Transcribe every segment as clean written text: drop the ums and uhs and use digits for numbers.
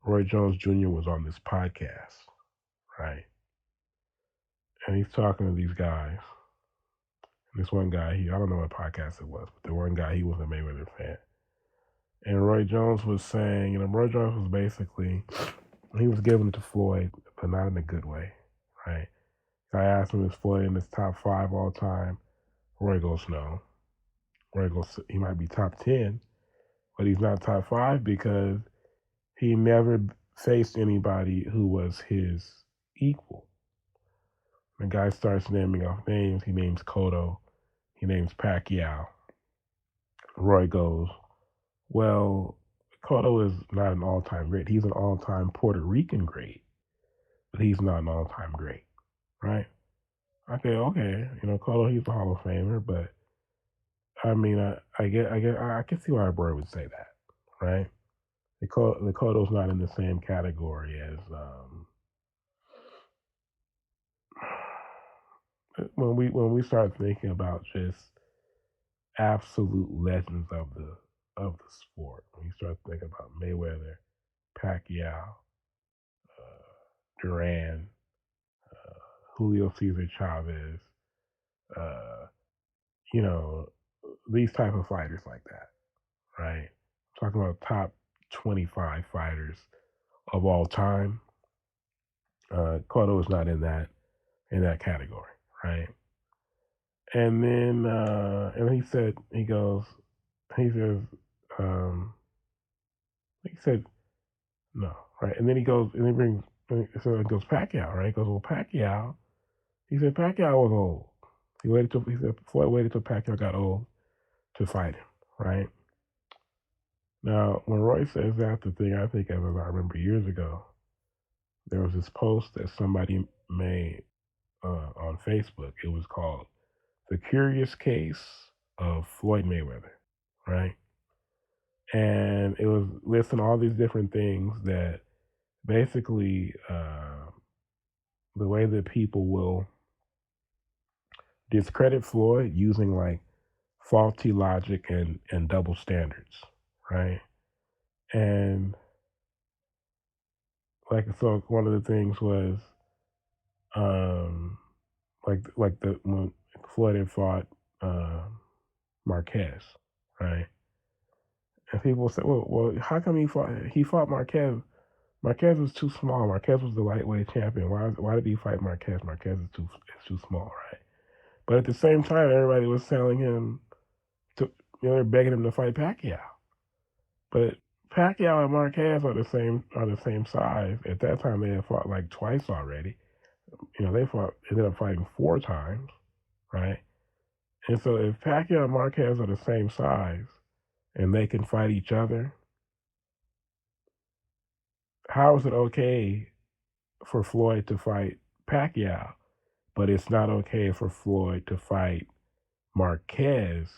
Roy Jones Jr. was on this podcast, right? And he's talking to these guys. And this one guy, I don't know what podcast it was, but the one guy, he was a Mayweather fan. And Roy Jones was saying, Roy Jones was basically, he was giving it to Floyd, but not in a good way, right? I asked him, is Floyd in his top 5 all time? Roy goes, no. Roy goes, he might be top 10, but he's not top 5 because he never faced anybody who was his equal. The guy starts naming off names. He names Cotto. He names Pacquiao. Roy goes, well, Cotto is not an all-time great. He's an all-time Puerto Rican great, but he's not an all-time great, right? I say, okay, Cotto, he's a Hall of Famer, but I mean, I can see why Roy would say that, right? The Cotto's not in the same category as when we start thinking about just absolute legends of the sport. When you start thinking about Mayweather, Pacquiao, Duran, Julio Cesar Chavez, uh, you know, these type of fighters like that, right? I'm talking about top 25 fighters of all time. Cotto is not in that category, right? And then and he says, um, he said no, right? And then he goes and he brings so it goes Pacquiao, right? He goes, well, Pacquiao. He said Pacquiao was old. He said Floyd waited till Pacquiao got old to fight him, right? Now, when Roy says that, the thing I think of is I remember years ago, there was this post that somebody made on Facebook. It was called "The Curious Case of Floyd Mayweather," right? And it was listing all these different things that basically the way that people will discredit Floyd using like faulty logic and double standards, right? And like so, one of the things was um, like the when Floyd had fought Marquez, right? And people say, well, how come he fought Marquez? Marquez was too small. Marquez was the lightweight champion. Why did he fight Marquez? Marquez is too small, right? But at the same time, everybody was telling him to, they're begging him to fight Pacquiao. But Pacquiao and Marquez are the same size. At that time, they had fought like twice already. They ended up fighting 4 times, right? And so if Pacquiao and Marquez are the same size and they can fight each other, how is it okay for Floyd to fight Pacquiao, but it's not okay for Floyd to fight Marquez,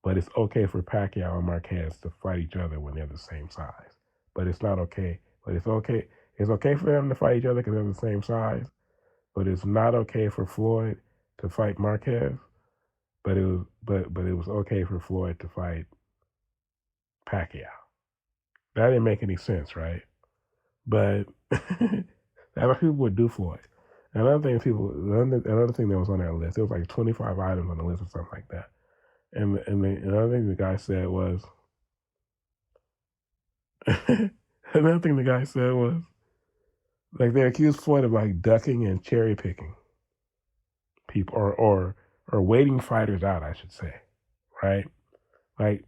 but it's okay for Pacquiao and Marquez to fight each other when they're the same size. But it's not okay. But it's okay. It's okay for them to fight each other because they're the same size. But it's not okay for Floyd to fight Marquez. But it was okay for Floyd to fight Pacquiao. That didn't make any sense, right? But other people would do Floyd. Another thing that was on that list, there was like 25 items on the list or something like that. And another thing the guy said was, another thing the guy said was, like they accused Floyd of like ducking and cherry picking people or waiting fighters out, I should say, right? Like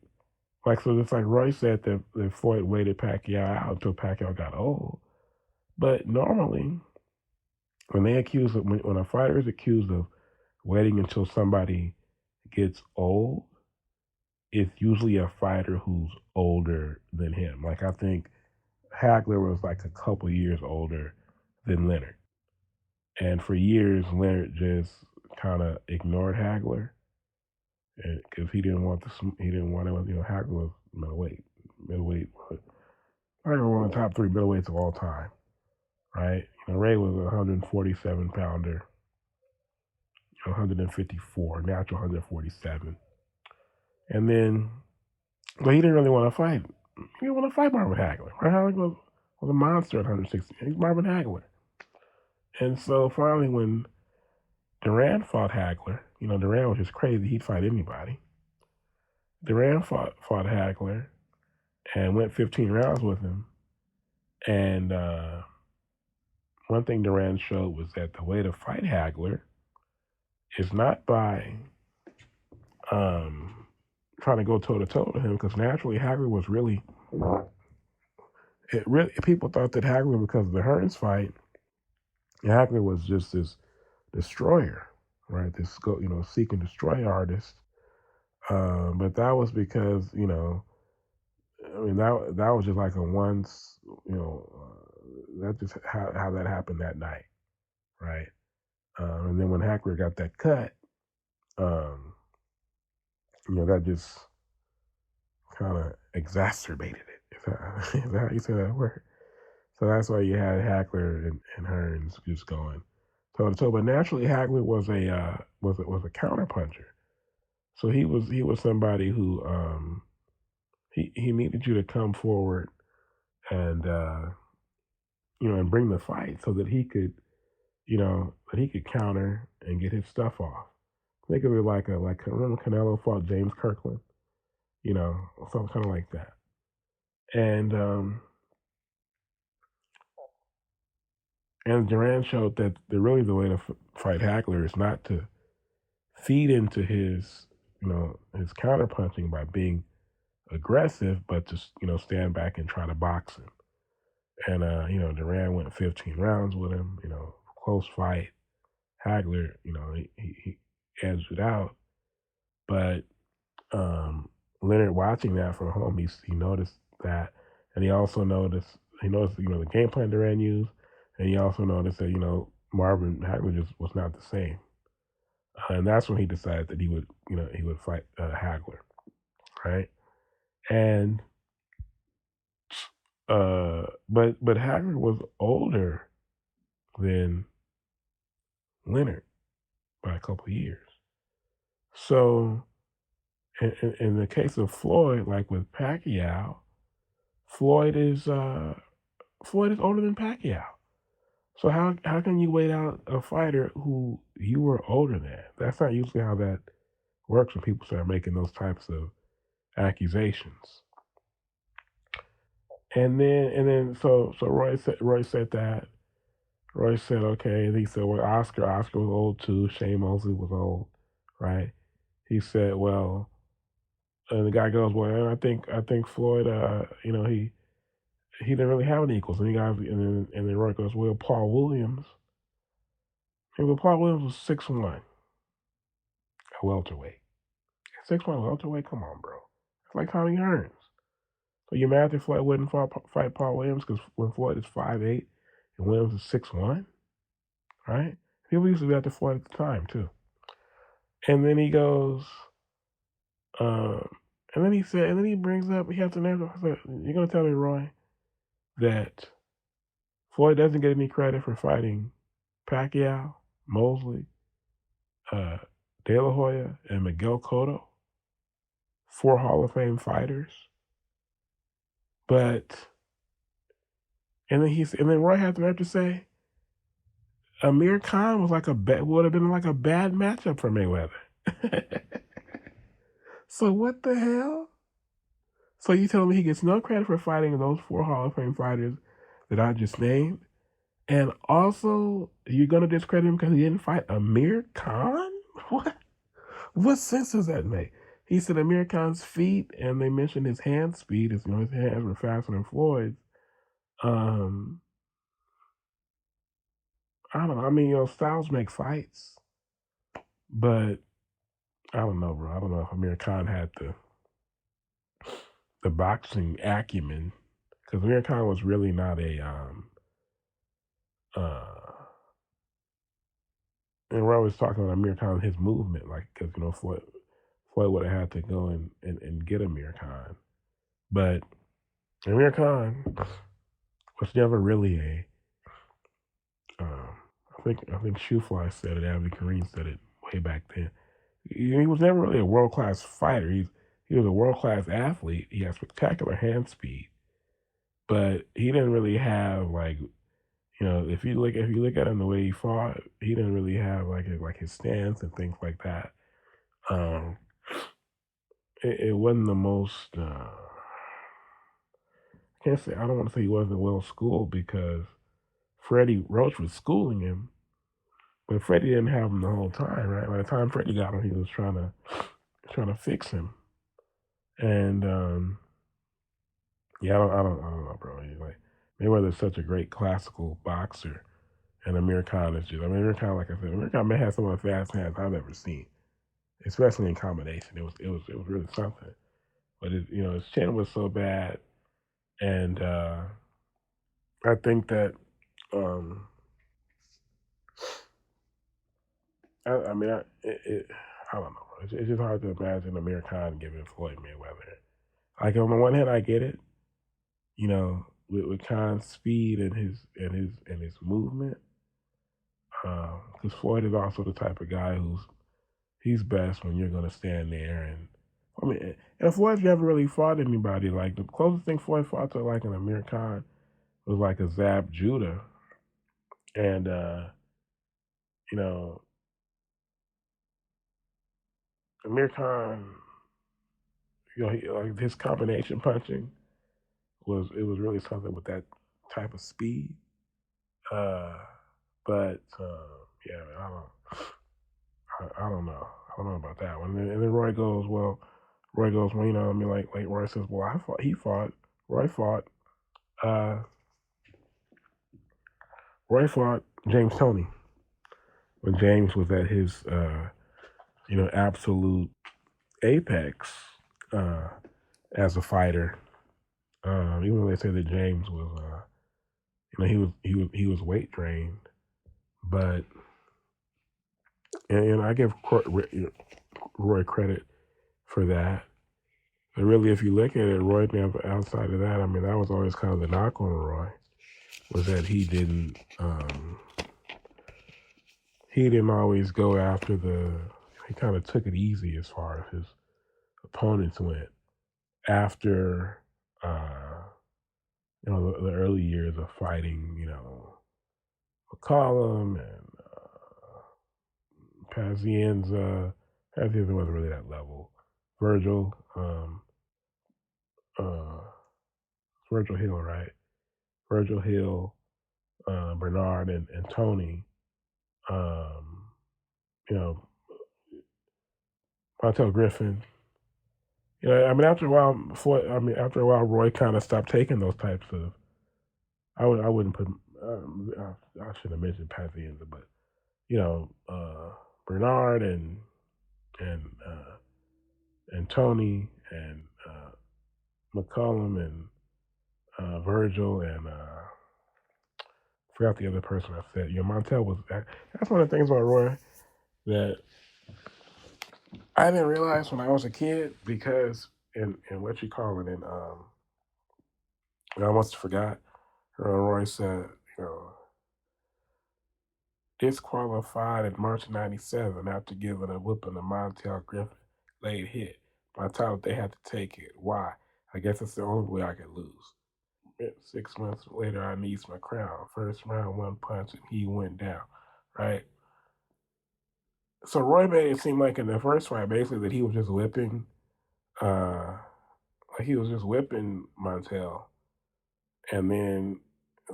so it's like Roy said that Floyd waited Pacquiao out until Pacquiao got old. But normally, when a fighter is accused of waiting until somebody gets old, it's usually a fighter who's older than him. Like I think Hagler was like a couple years older than Leonard, and for years Leonard just kind of ignored Hagler because he didn't want to. Hagler was middleweight. Hagler was one of the top 3 middleweights of all time, right? Ray was a 147 pounder, 154, natural 147. And then, but he didn't really want to fight. He didn't want to fight Marvin Hagler. Marvin Hagler was a monster at 160. He's Marvin Hagler. And so finally, when Duran fought Hagler, Duran was just crazy. He'd fight anybody. Duran fought Hagler and went 15 rounds with him. And one thing Duran showed was that the way to fight Hagler is not by trying to go toe to toe to him, because naturally Hagler was really people thought that Hagler, because of the Hearns fight, Hagler was just this destroyer, right? This seek and destroy artist. But that was because that was just like a once, that's just how that happened that night, right? And then when Hagler got that cut, that just kind of exacerbated it. Is that how you say that word? So that's why you had Hagler and Hearns just going toe to toe. But naturally, Hagler was a counter puncher. So he was somebody who he needed you to come forward and and bring the fight so that he could counter and get his stuff off. Think of it like remember Canelo fought James Kirkland, something kind of like that. And Duran showed that the way to fight Hagler is not to feed into his his counter punching by being aggressive, but to stand back and try to box him. And Duran went 15 rounds with him. Close fight. Hagler, he edged it out, but Leonard, watching that from home, he noticed that, and he noticed the game plan Duran used, and he also noticed that Marvin Hagler just was not the same, and that's when he decided that he would fight Hagler, right? And but Hagler was older than Leonard by a couple of years, so. In the case of Floyd, like with Pacquiao, Floyd is older than Pacquiao. So how can you wait out a fighter who you were older than? That's not usually how that works when people start making those types of accusations. And then so Roy said that. Roy said okay, and he said, well, Oscar was old too. Shane Mosley was old, right? He said, well. And the guy goes, well, I think Floyd, he didn't really have any equals. And then Roy goes, well, Paul Williams. Hey, well, Paul Williams was 6'1", a welterweight. 6'1" welterweight, come on, bro. It's like Tommy Hearns. So you mad that Floyd wouldn't fight Paul Williams because when Floyd is 5'8" and Williams is 6'1", right? People used to be at the Floyd at the time too. And then he goes, and then he brings up, he has to nerve. You're gonna tell me, Roy, that Floyd doesn't get any credit for fighting Pacquiao, Mosley, De La Hoya, and Miguel Cotto, 4 Hall of Fame fighters. And then Roy had the nerve to say Amir Khan would have been like a bad matchup for Mayweather. So what the hell? So you tell me he gets no credit for fighting those 4 Hall of Fame fighters that I just named, and also you're gonna discredit him because he didn't fight Amir Khan? What sense does that make? He said Amir Khan's feet, and they mentioned his hand speed. His hands were faster than Floyd's. I don't know. I mean, styles make fights, but I don't know, bro. I don't know if Amir Khan had the boxing acumen, because Amir Khan was really not a and we're always talking about Amir Khan, his movement, like, because Floyd would have had to go and get Amir Khan, but Amir Khan was never really a. I think Shoefly said it. Abby Kareem said it way back then. He was never really a world class fighter. He was a world class athlete. He had spectacular hand speed, but he didn't really have like if you look at him the way he fought, he didn't really have like his stance and things like that. Um, it wasn't the most. I can't say I don't want to say he wasn't well schooled because Freddie Roach was schooling him, but Freddie didn't have him the whole time, right? By the time Freddie got him, he was trying to fix him, and yeah, I don't know, bro. Like Mayweather's such a great classical boxer, and Amir Khan is just. I mean, Amir Khan, like I said, Amir Khan may have some of the fast hands I've ever seen, especially in combination. It was really something. But his chin was so bad, and I think that um, I mean, I don't know. It's just hard to imagine Amir Khan giving Floyd Mayweather. Like on the one hand, I get it. With Khan's speed and his movement, because Floyd is also the type of guy he's best when you're gonna stand there and. I mean, and Floyd's never really fought anybody. Like the closest thing Floyd fought to like an Amir Khan was like a Zab Judah, and you know Amir Khan, like his combination punching was really something with that type of speed. Uh, but yeah, I don't know. I don't know about that one. And then Roy goes, well, I mean, like Roy says, well, Roy fought, uh, Roy fought James Toney when James was at his, absolute apex uh, as a fighter. Even though they say that James was, he was weight trained, but and I give Roy credit for that. But really, if you look at it, Roy never outside of that. I mean, that was always kind of the knock on Roy was that he didn't always go after the. He kind of took it easy as far as his opponents went after the early years of fighting. McCollum and Pazienza. Pazienza wasn't really that level. Virgil, uh, Virgil Hill, right? Virgil Hill, Bernard, and Tony. Um, you know, Montel Griffin. I mean, after a while, Roy kind of stopped taking those types of. I wouldn't put. I should have mentioned Pazienza, but Bernard and uh, and Tony and McCollum and Virgil and forgot the other person I said. Montel was. That's one of the things about Roy that I didn't realize when I was a kid because in what you call it I almost forgot. Roy said disqualified in March '97 after giving a whooping to Montel Griffin late hit. By the time they had to take it, why? I guess it's the only way I could lose. 6 months later, I needs my crown. First round, one punch, and he went down. Right. So Roy made it seem like in the first fight, basically that he was just whipping, uh, like he was just whipping Montel, and then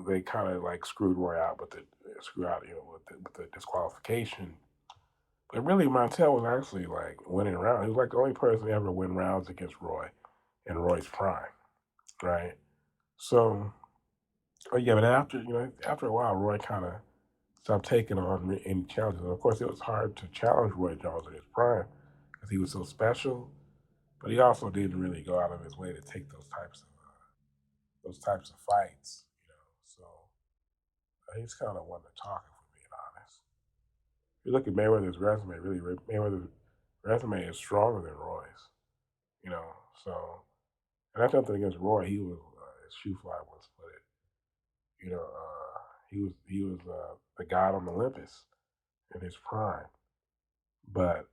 they kind of like screwed Roy out with the disqualification. But really, Montel was actually like winning rounds. He was like the only person to ever win rounds against Roy in Roy's prime, right? So, yeah, but after a while, Roy kind of stopped taking on any challenges. And of course, it was hard to challenge Roy Jones in his prime because he was so special. But he also didn't really go out of his way to take those types of fights. So he's kind of one to talk if we're being honest. If you look at Mayweather's resume, really, Mayweather's resume is stronger than Roy's. You know, so and that's nothing against Roy. He was his shoe fly once put it. He was the god on Olympus in his prime. But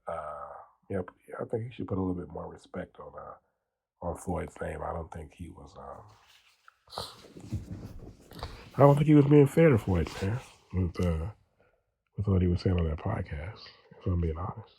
yeah, I think he should put a little bit more respect on Floyd's name. I don't think he was. I don't think he was being fair to Floyd, man, with what he was saying on that podcast, if I'm being honest.